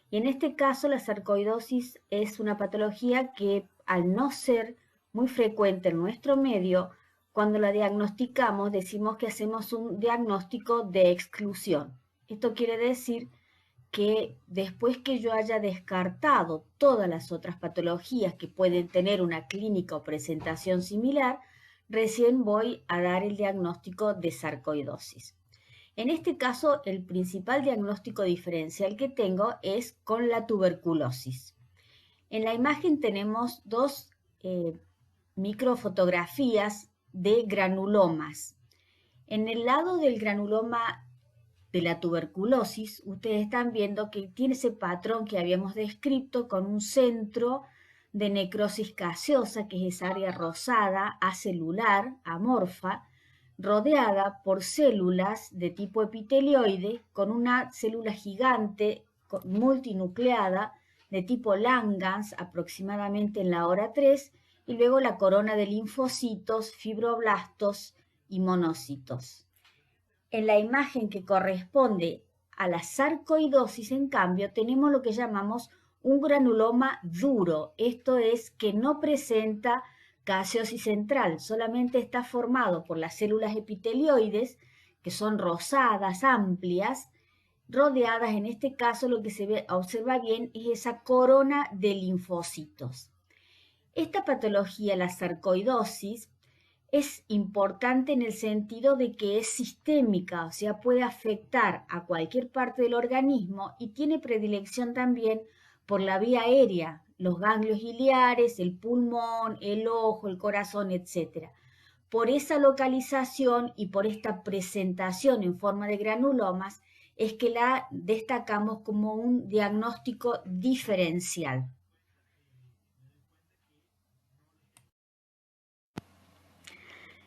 Y en este caso la sarcoidosis es una patología que al no ser muy frecuente en nuestro medio, cuando la diagnosticamos decimos que hacemos un diagnóstico de exclusión. Esto quiere decir que después que yo haya descartado todas las otras patologías que pueden tener una clínica o presentación similar, recién voy a dar el diagnóstico de sarcoidosis. En este caso, el principal diagnóstico diferencial que tengo es con la tuberculosis. En la imagen tenemos dos microfotografías de granulomas. En el lado del granuloma de la tuberculosis, ustedes están viendo que tiene ese patrón que habíamos descrito con un centro de necrosis gaseosa, que es esa área rosada, acelular, amorfa, rodeada por células de tipo epitelioide, con una célula gigante multinucleada de tipo Langhans, aproximadamente en la hora 3, y luego la corona de linfocitos, fibroblastos y monocitos. En la imagen que corresponde a la sarcoidosis, en cambio, tenemos lo que llamamos un granuloma duro. Esto es que no presenta gaseosis central, solamente está formado por las células epitelioides, que son rosadas, amplias, rodeadas, en este caso lo que se observa bien es esa corona de linfocitos. Esta patología, la sarcoidosis, es importante en el sentido de que es sistémica, o sea, puede afectar a cualquier parte del organismo y tiene predilección también por la vía aérea, los ganglios iliares, el pulmón, el ojo, el corazón, etc. Por esa localización y por esta presentación en forma de granulomas es que la destacamos como un diagnóstico diferencial.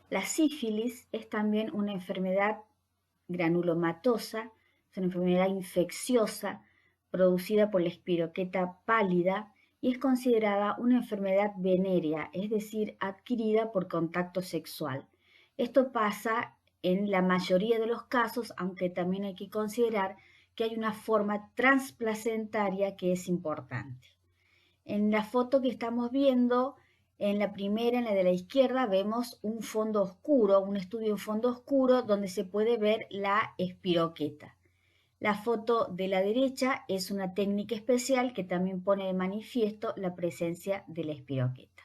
La sífilis es también una enfermedad granulomatosa, es una enfermedad infecciosa producida por la espiroqueta pálida y es considerada una enfermedad venérea, es decir, adquirida por contacto sexual. Esto pasa en la mayoría de los casos, aunque también hay que considerar que hay una forma transplacentaria que es importante. En la foto que estamos viendo, en la primera, en la de la izquierda, vemos un fondo oscuro, un estudio en fondo oscuro donde se puede ver la espiroqueta. La foto de la derecha es una técnica especial que también pone de manifiesto la presencia de la espiroqueta.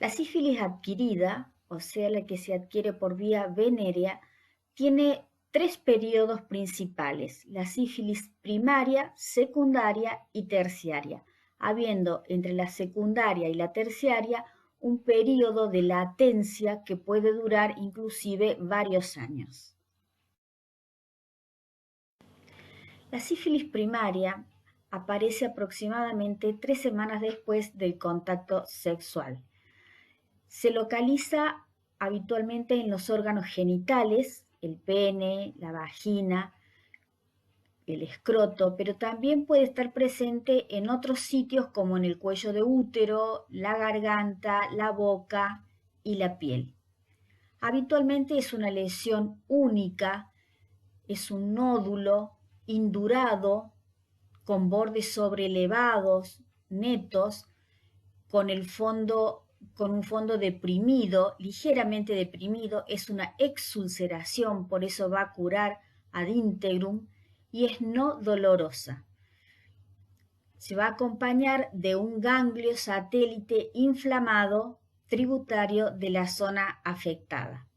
La sífilis adquirida, o sea, la que se adquiere por vía venérea, tiene tres periodos principales: la sífilis primaria, secundaria y terciaria, habiendo entre la secundaria y la terciaria un periodo de latencia que puede durar inclusive varios años. La sífilis primaria aparece aproximadamente 3 semanas después del contacto sexual. Se localiza habitualmente en los órganos genitales, el pene, la vagina, el escroto, pero también puede estar presente en otros sitios como en el cuello de útero, la garganta, la boca y la piel. Habitualmente es una lesión única, es un nódulo indurado con bordes sobrelevados, netos, con un fondo deprimido, ligeramente deprimido, es una exulceración, por eso va a curar ad integrum y es no dolorosa. Se va a acompañar de un ganglio satélite inflamado tributario de la zona afectada.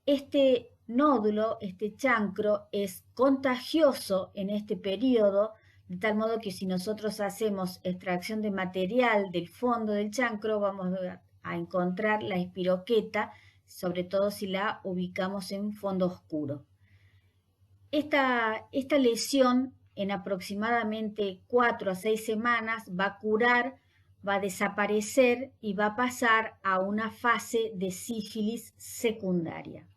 Este nódulo, este chancro, es contagioso en este periodo, de tal modo que si nosotros hacemos extracción de material del fondo del chancro, vamos a encontrar la espiroqueta, sobre todo si la ubicamos en fondo oscuro. Esta lesión en aproximadamente 4 a 6 semanas va a curar, va a desaparecer y va a pasar a una fase de sífilis secundaria.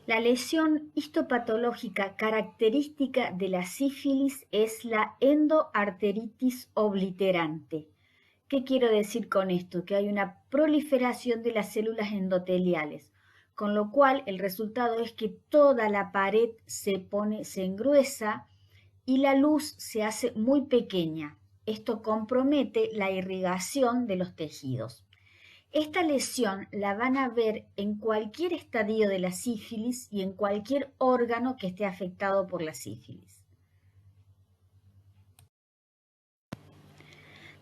La lesión histopatológica característica de la sífilis es la endoarteritis obliterante. ¿Qué quiero decir con esto? Que hay una proliferación de las células endoteliales. con lo cual el resultado es que toda la pared se engruesa y la luz se hace muy pequeña. Esto compromete la irrigación de los tejidos. Esta lesión la van a ver en cualquier estadio de la sífilis y en cualquier órgano que esté afectado por la sífilis.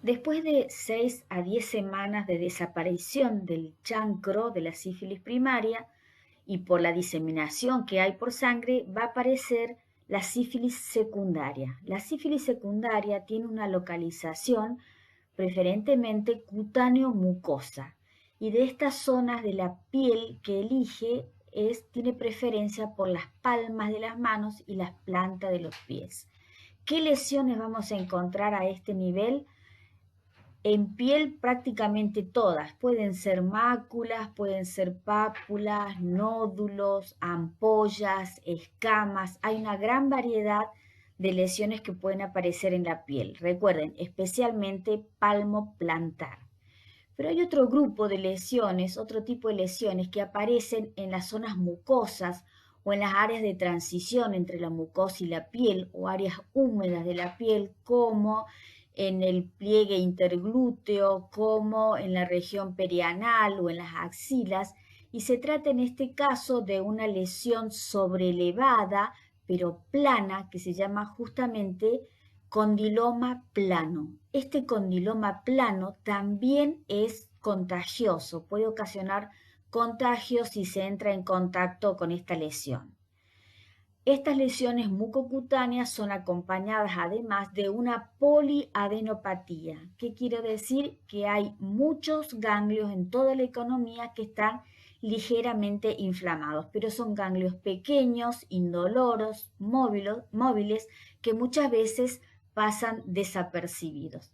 Después de 6 a 10 semanas de desaparición del chancro de la sífilis primaria y por la diseminación que hay por sangre, va a aparecer la sífilis secundaria. La sífilis secundaria tiene una localización preferentemente cutáneo-mucosa y de estas zonas de la piel que elige tiene preferencia por las palmas de las manos y las plantas de los pies. ¿Qué lesiones vamos a encontrar a este nivel? En piel prácticamente todas, pueden ser máculas, pueden ser pápulas, nódulos, ampollas, escamas, hay una gran variedad de lesiones que pueden aparecer en la piel. Recuerden, especialmente palmo-plantar. Pero hay otro grupo de lesiones, otro tipo de lesiones que aparecen en las zonas mucosas o en las áreas de transición entre la mucosa y la piel o áreas húmedas de la piel como en el pliegue interglúteo, como en la región perianal o en las axilas, y se trata en este caso de una lesión sobrelevada pero plana que se llama justamente condiloma plano. Este condiloma plano también es contagioso, puede ocasionar contagios si se entra en contacto con esta lesión. Estas lesiones mucocutáneas son acompañadas además de una poliadenopatía. ¿Qué quiere decir? Que hay muchos ganglios en toda la economía que están ligeramente inflamados, pero son ganglios pequeños, indoloros, móviles, que muchas veces pasan desapercibidos.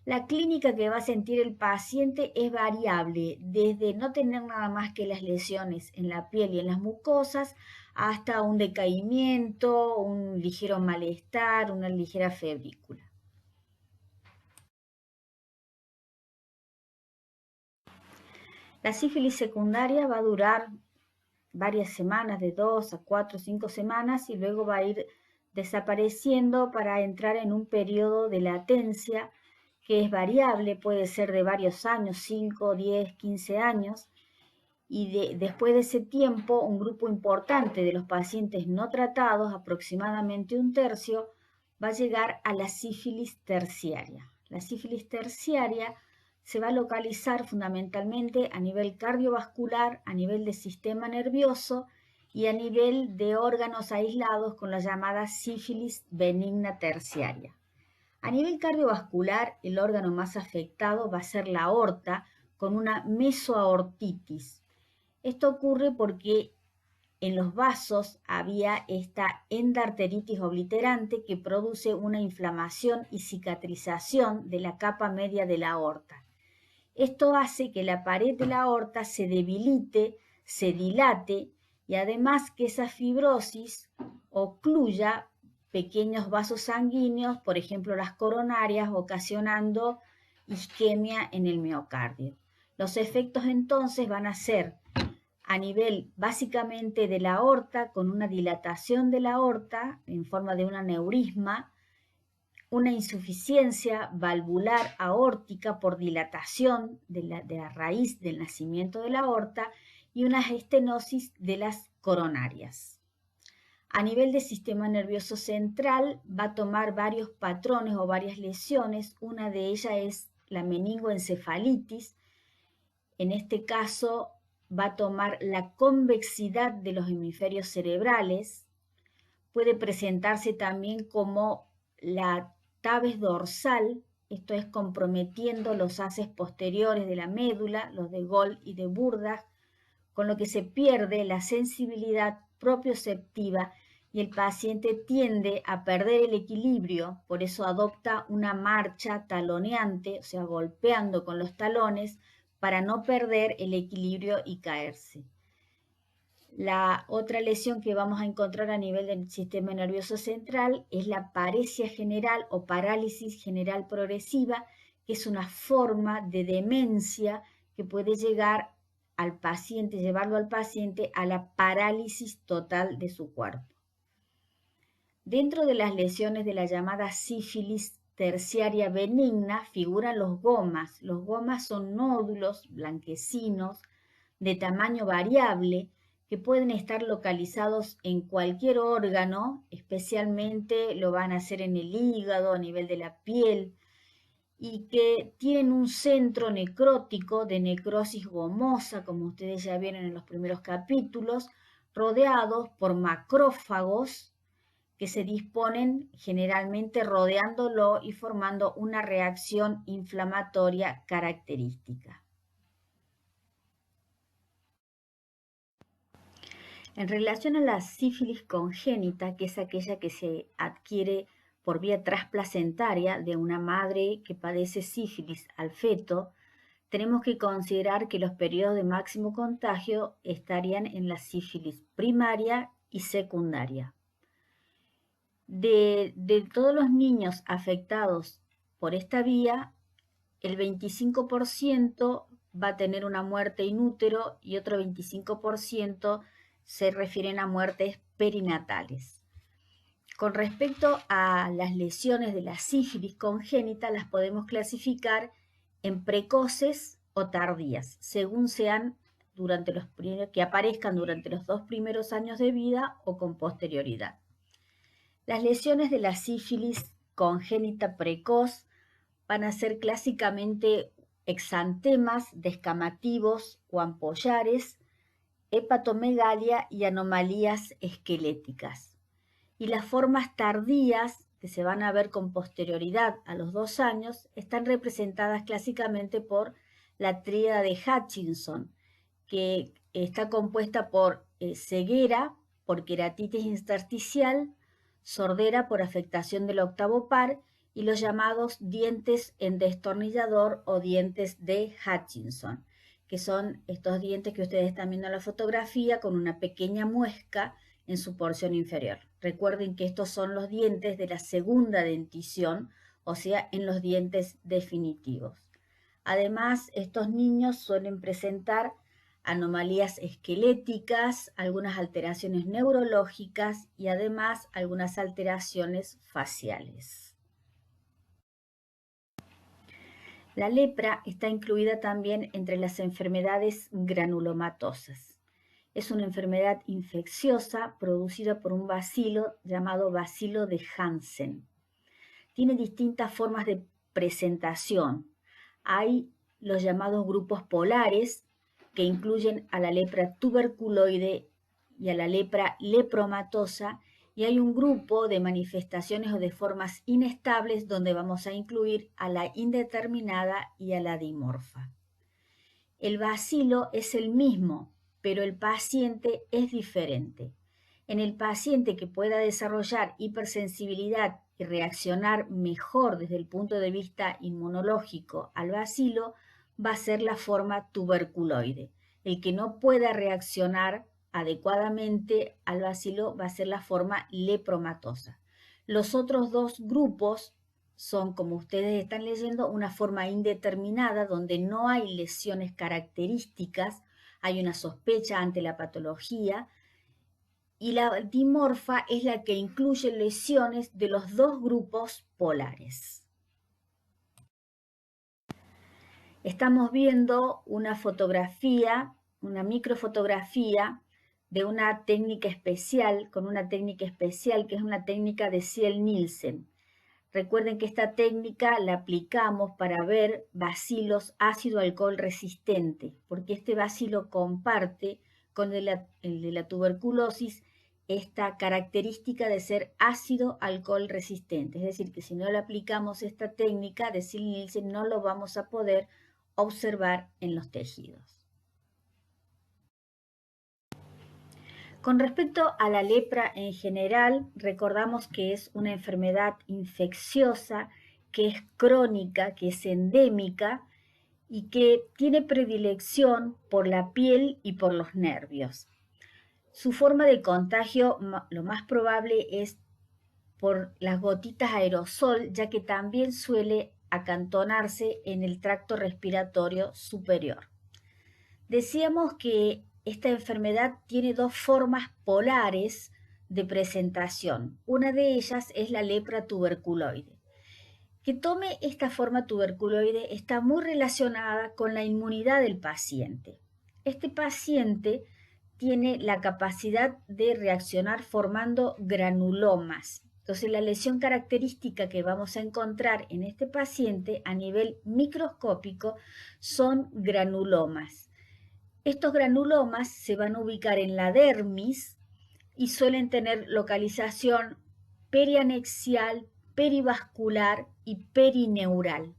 La clínica que va a sentir el paciente es variable, desde no tener nada más que las lesiones en la piel y en las mucosas, hasta un decaimiento, un ligero malestar, una ligera febrícula. La sífilis secundaria va a durar varias semanas, de 2 a 4 o 5 semanas, y luego va a ir desapareciendo para entrar en un periodo de latencia que es variable, puede ser de varios años, 5, 10, 15 años, y después de ese tiempo un grupo importante de los pacientes no tratados, aproximadamente un tercio, va a llegar a la sífilis terciaria. La sífilis terciaria se va a localizar fundamentalmente a nivel cardiovascular, a nivel del sistema nervioso y a nivel de órganos aislados con la llamada sífilis benigna terciaria. A nivel cardiovascular, el órgano más afectado va a ser la aorta con una mesoaortitis. Esto ocurre porque en los vasos había esta endarteritis obliterante que produce una inflamación y cicatrización de la capa media de la aorta. Esto hace que la pared de la aorta se debilite, se dilate y además que esa fibrosis ocluya pequeños vasos sanguíneos, por ejemplo las coronarias, ocasionando isquemia en el miocardio. Los efectos entonces van a ser a nivel básicamente de la aorta, con una dilatación de la aorta en forma de un aneurisma, una insuficiencia valvular aórtica por dilatación de la raíz del nacimiento de la aorta y una estenosis de las coronarias. A nivel del sistema nervioso central va a tomar varios patrones o varias lesiones. Una de ellas es la meningoencefalitis. En este caso va a tomar la convexidad de los hemisferios cerebrales. Puede presentarse también como la tabes dorsal, esto es comprometiendo los haces posteriores de la médula, los de Gold y de Burdach, con lo que se pierde la sensibilidad propioceptiva y el paciente tiende a perder el equilibrio, por eso adopta una marcha taloneante, o sea, golpeando con los talones para no perder el equilibrio y caerse. La otra lesión que vamos a encontrar a nivel del sistema nervioso central es la paresia general o parálisis general progresiva, que es una forma de demencia que puede llegar al paciente, llevarlo al paciente a la parálisis total de su cuerpo. Dentro de las lesiones de la llamada sífilis terciaria benigna figuran los gomas. Los gomas son nódulos blanquecinos de tamaño variable que pueden estar localizados en cualquier órgano, especialmente lo van a hacer en el hígado, a nivel de la piel, y que tienen un centro necrótico de necrosis gomosa, como ustedes ya vieron en los primeros capítulos, rodeados por macrófagos que se disponen generalmente rodeándolo y formando una reacción inflamatoria característica. En relación a la sífilis congénita, que es aquella que se adquiere por vía transplacentaria de una madre que padece sífilis al feto, tenemos que considerar que los periodos de máximo contagio estarían en la sífilis primaria y secundaria. De todos los niños afectados por esta vía, el 25% va a tener una muerte in útero y otro 25% se refieren a muertes perinatales. Con respecto a las lesiones de la sífilis congénita, las podemos clasificar en precoces o tardías, según sean que aparezcan durante los 2 primeros años de vida o con posterioridad. Las lesiones de la sífilis congénita precoz van a ser clásicamente exantemas descamativos o ampollares, hepatomegalia y anomalías esqueléticas. Y las formas tardías, que se van a ver con posterioridad a los 2 años, están representadas clásicamente por la tríada de Hutchinson, que está compuesta por ceguera, por queratitis intersticial, sordera por afectación del octavo par y los llamados dientes en destornillador o dientes de Hutchinson, que son estos dientes que ustedes están viendo en la fotografía con una pequeña muesca en su porción inferior. Recuerden que estos son los dientes de la segunda dentición, o sea, en los dientes definitivos. Además, estos niños suelen presentar anomalías esqueléticas, algunas alteraciones neurológicas y además algunas alteraciones faciales. La lepra está incluida también entre las enfermedades granulomatosas. Es una enfermedad infecciosa producida por un bacilo llamado bacilo de Hansen. Tiene distintas formas de presentación. Hay los llamados grupos polares, que incluyen a la lepra tuberculoide y a la lepra lepromatosa, y hay un grupo de manifestaciones o de formas inestables donde vamos a incluir a la indeterminada y a la dimorfa. El bacilo es el mismo, pero el paciente es diferente. En el paciente que pueda desarrollar hipersensibilidad y reaccionar mejor desde el punto de vista inmunológico al bacilo, va a ser la forma tuberculoide. El que no pueda reaccionar adecuadamente al bacilo va a ser la forma lepromatosa. Los otros 2 grupos son, como ustedes están leyendo, una forma indeterminada donde no hay lesiones características, hay una sospecha ante la patología, y la dimorfa es la que incluye lesiones de los 2 grupos polares. Estamos viendo una fotografía, una microfotografía de una técnica especial, con una técnica especial que es una técnica de Ziehl-Neelsen. Recuerden que esta técnica la aplicamos para ver bacilos ácido-alcohol resistente, porque este bacilo comparte con el de la tuberculosis esta característica de ser ácido-alcohol resistente. Es decir, que si no le aplicamos esta técnica de Ziehl-Neelsen no lo vamos a poder observar en los tejidos. Con respecto a la lepra en general, recordamos que es una enfermedad infecciosa, que es crónica, que es endémica y que tiene predilección por la piel y por los nervios. Su forma de contagio, lo más probable es por las gotitas aerosol, ya que también suele acantonarse en el tracto respiratorio superior. Decíamos que esta enfermedad tiene dos formas polares de presentación. Una de ellas es la lepra tuberculoide. Que tome esta forma tuberculoide está muy relacionada con la inmunidad del paciente. Este paciente tiene la capacidad de reaccionar formando granulomas. Entonces, la lesión característica que vamos a encontrar en este paciente a nivel microscópico son granulomas. Estos granulomas se van a ubicar en la dermis y suelen tener localización perianexial, perivascular y perineural.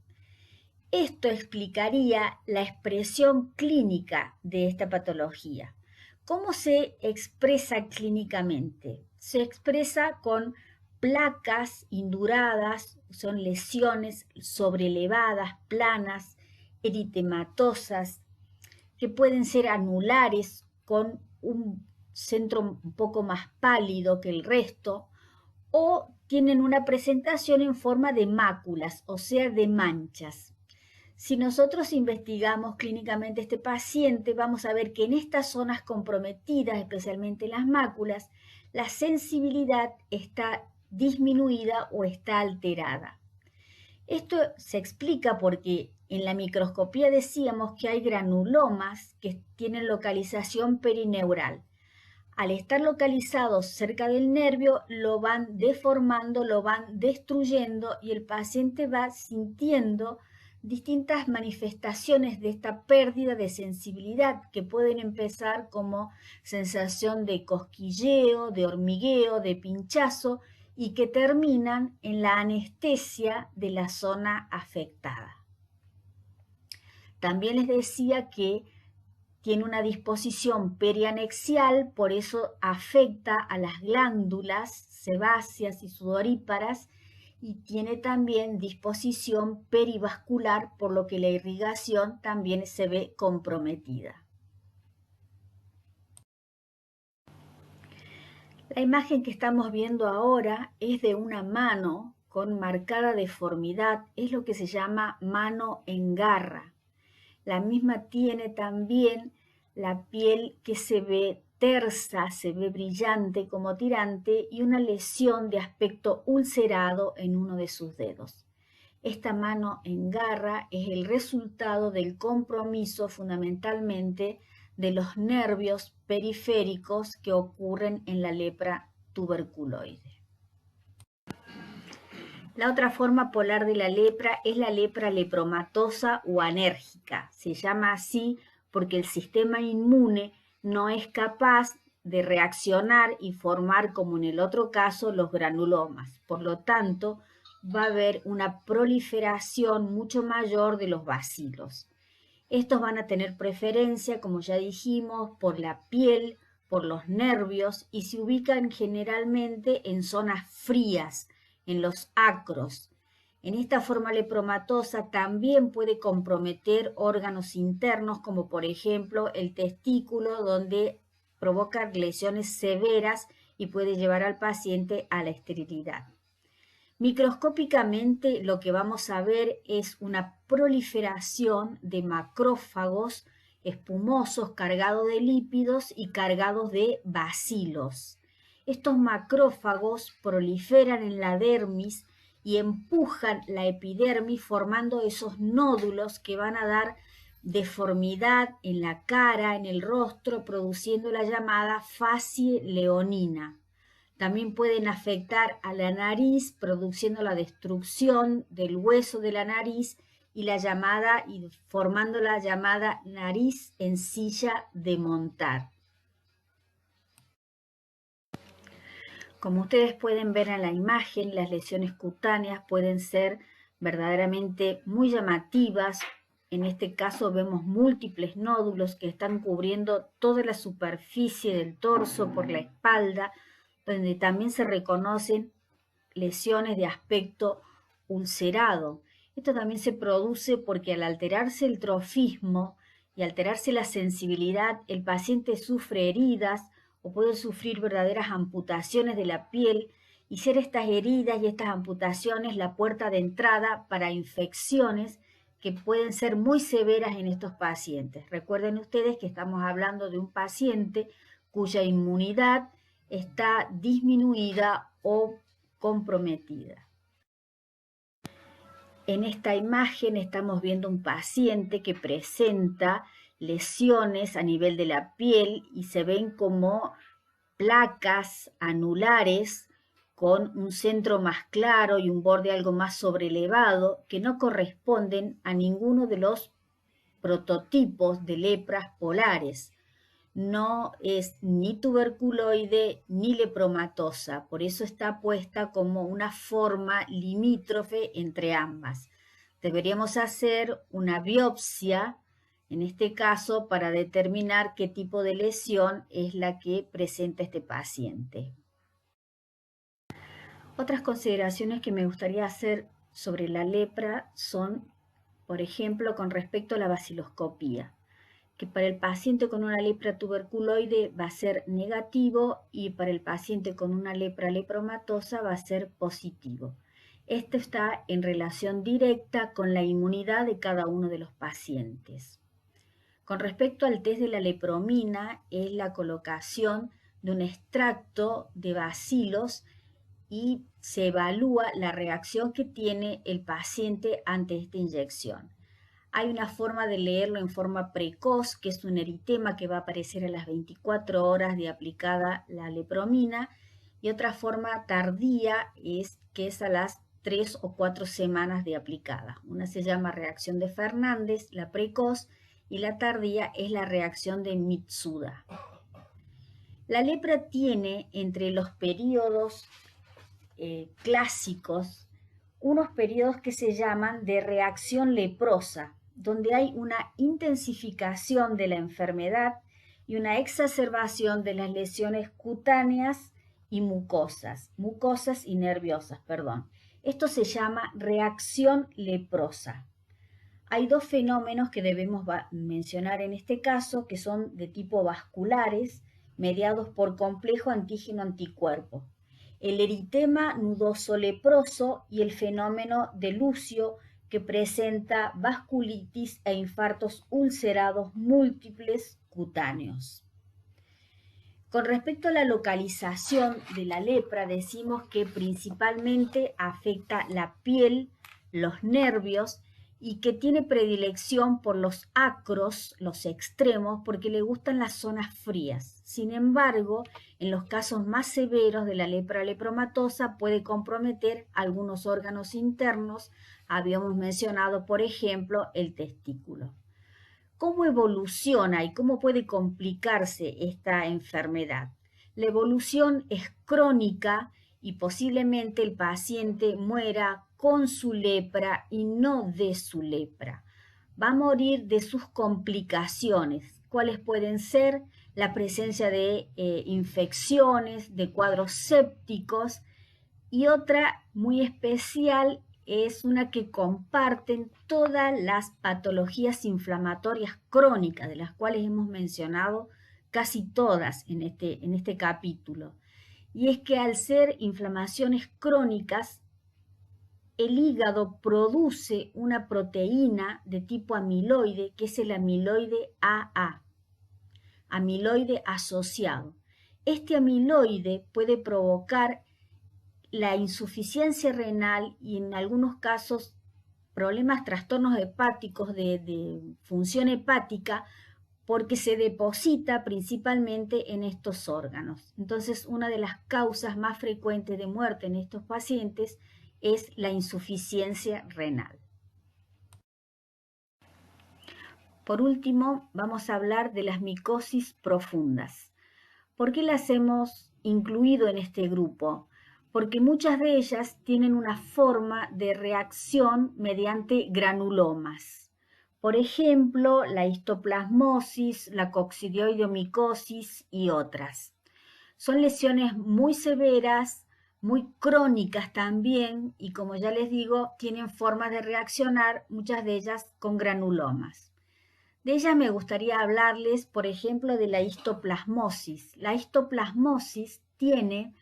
Esto explicaría la expresión clínica de esta patología. ¿Cómo se expresa clínicamente? Se expresa con placas induradas, son lesiones sobrelevadas, planas, eritematosas, que pueden ser anulares con un centro un poco más pálido que el resto, o tienen una presentación en forma de máculas, o sea, de manchas. Si nosotros investigamos clínicamente este paciente, vamos a ver que en estas zonas comprometidas, especialmente las máculas, la sensibilidad está disminuida o está alterada. Esto se explica porque en la microscopía decíamos que hay granulomas que tienen localización perineural. Al estar localizados cerca del nervio, lo van deformando, lo van destruyendo y el paciente va sintiendo distintas manifestaciones de esta pérdida de sensibilidad que pueden empezar como sensación de cosquilleo, de hormigueo, de pinchazo y que terminan en la anestesia de la zona afectada. También les decía que tiene una disposición perianexial, por eso afecta a las glándulas sebáceas y sudoríparas, y tiene también disposición perivascular, por lo que la irrigación también se ve comprometida. La imagen que estamos viendo ahora es de una mano con marcada deformidad, es lo que se llama mano en garra. La misma tiene también la piel que se ve tersa, se ve brillante como tirante y una lesión de aspecto ulcerado en uno de sus dedos. Esta mano en garra es el resultado del compromiso fundamentalmente de los nervios periféricos que ocurren en la lepra tuberculoide. La otra forma polar de la lepra es la lepra lepromatosa o anérgica. Se llama así porque el sistema inmune no es capaz de reaccionar y formar, como en el otro caso, los granulomas. Por lo tanto, va a haber una proliferación mucho mayor de los bacilos. Estos van a tener preferencia, como ya dijimos, por la piel, por los nervios y se ubican generalmente en zonas frías, en los acros. En esta forma lepromatosa también puede comprometer órganos internos, como por ejemplo el testículo, donde provoca lesiones severas y puede llevar al paciente a la esterilidad. Microscópicamente lo que vamos a ver es una proliferación de macrófagos espumosos cargados de lípidos y cargados de bacilos. Estos macrófagos proliferan en la dermis y empujan la epidermis formando esos nódulos que van a dar deformidad en la cara, en el rostro, produciendo la llamada facie leonina. También pueden afectar a la nariz, produciendo la destrucción del hueso de la nariz y formando la llamada nariz en silla de montar. Como ustedes pueden ver en la imagen, las lesiones cutáneas pueden ser verdaderamente muy llamativas. En este caso vemos múltiples nódulos que están cubriendo toda la superficie del torso por la espalda, donde también se reconocen lesiones de aspecto ulcerado. Esto también se produce porque al alterarse el trofismo y alterarse la sensibilidad, el paciente sufre heridas o puede sufrir verdaderas amputaciones de la piel y ser estas heridas y estas amputaciones la puerta de entrada para infecciones que pueden ser muy severas en estos pacientes. Recuerden ustedes que estamos hablando de un paciente cuya inmunidad está disminuida o comprometida. En esta imagen estamos viendo un paciente que presenta lesiones a nivel de la piel y se ven como placas anulares con un centro más claro y un borde algo más sobrelevado que no corresponden a ninguno de los prototipos de lepras polares. No es ni tuberculoide ni lepromatosa, por eso está puesta como una forma limítrofe entre ambas. Deberíamos hacer una biopsia, en este caso, para determinar qué tipo de lesión es la que presenta este paciente. Otras consideraciones que me gustaría hacer sobre la lepra son, por ejemplo, con respecto a la baciloscopía, que para el paciente con una lepra tuberculoide va a ser negativo y para el paciente con una lepra lepromatosa va a ser positivo. Esto está en relación directa con la inmunidad de cada uno de los pacientes. Con respecto al test de la lepromina, es la colocación de un extracto de bacilos y se evalúa la reacción que tiene el paciente ante esta inyección. Hay una forma de leerlo en forma precoz, que es un eritema que va a aparecer a las 24 horas de aplicada la lepromina, y otra forma tardía que es a las 3 o 4 semanas de aplicada. Una se llama reacción de Fernández, la precoz, y la tardía es la reacción de Mitsuda. La lepra tiene entre los periodos clásicos unos periodos que se llaman de reacción leprosa, donde hay una intensificación de la enfermedad y una exacerbación de las lesiones cutáneas y mucosas y nerviosas, perdón. Esto se llama reacción leprosa. Hay dos fenómenos que debemos mencionar en este caso, que son de tipo vasculares, mediados por complejo antígeno-anticuerpo. El eritema nudoso leproso y el fenómeno de Lucio, que presenta vasculitis e infartos ulcerados múltiples cutáneos. Con respecto a la localización de la lepra, decimos que principalmente afecta la piel, los nervios, y que tiene predilección por los acros, los extremos, porque le gustan las zonas frías. Sin embargo, en los casos más severos de la lepra lepromatosa puede comprometer algunos órganos internos. Habíamos mencionado, por ejemplo, el testículo. ¿Cómo evoluciona y cómo puede complicarse esta enfermedad? La evolución es crónica y posiblemente el paciente muera con su lepra y no de su lepra. Va a morir de sus complicaciones. ¿Cuáles pueden ser? La presencia de infecciones, de cuadros sépticos, y otra muy especial es una que comparten todas las patologías inflamatorias crónicas, de las cuales hemos mencionado casi todas en este capítulo. Y es que al ser inflamaciones crónicas, el hígado produce una proteína de tipo amiloide, que es el amiloide AA, amiloide asociado. Este amiloide puede provocar la insuficiencia renal y en algunos casos problemas, trastornos hepáticos de función hepática, porque se deposita principalmente en estos órganos. Entonces, una de las causas más frecuentes de muerte en estos pacientes es la insuficiencia renal. Por último, vamos a hablar de las micosis profundas. ¿Por qué las hemos incluido en este grupo? Porque muchas de ellas tienen una forma de reacción mediante granulomas. Por ejemplo, la histoplasmosis, la coccidioidomicosis y otras. Son lesiones muy severas, muy crónicas también, y como ya les digo, tienen formas de reaccionar, muchas de ellas con granulomas. De ellas me gustaría hablarles, por ejemplo, de la histoplasmosis. La histoplasmosis tiene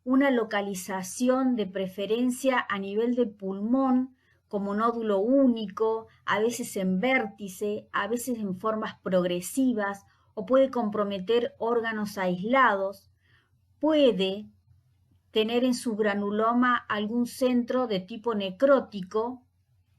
una localización de preferencia a nivel de pulmón como nódulo único, a veces en vértice, a veces en formas progresivas, o puede comprometer órganos aislados. Puede tener en su granuloma algún centro de tipo necrótico,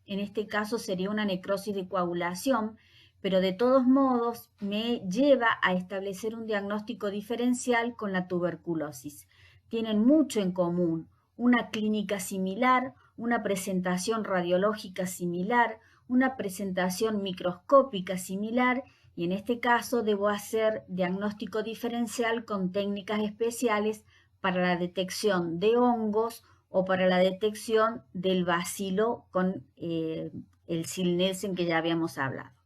en este caso sería una necrosis de coagulación, pero de todos modos me lleva a establecer un diagnóstico diferencial con la tuberculosis. Tienen mucho en común, una clínica similar, una presentación radiológica similar, una presentación microscópica similar, y en este caso debo hacer diagnóstico diferencial con técnicas especiales para la detección de hongos o para la detección del bacilo con el Sil-Nielsen que ya habíamos hablado.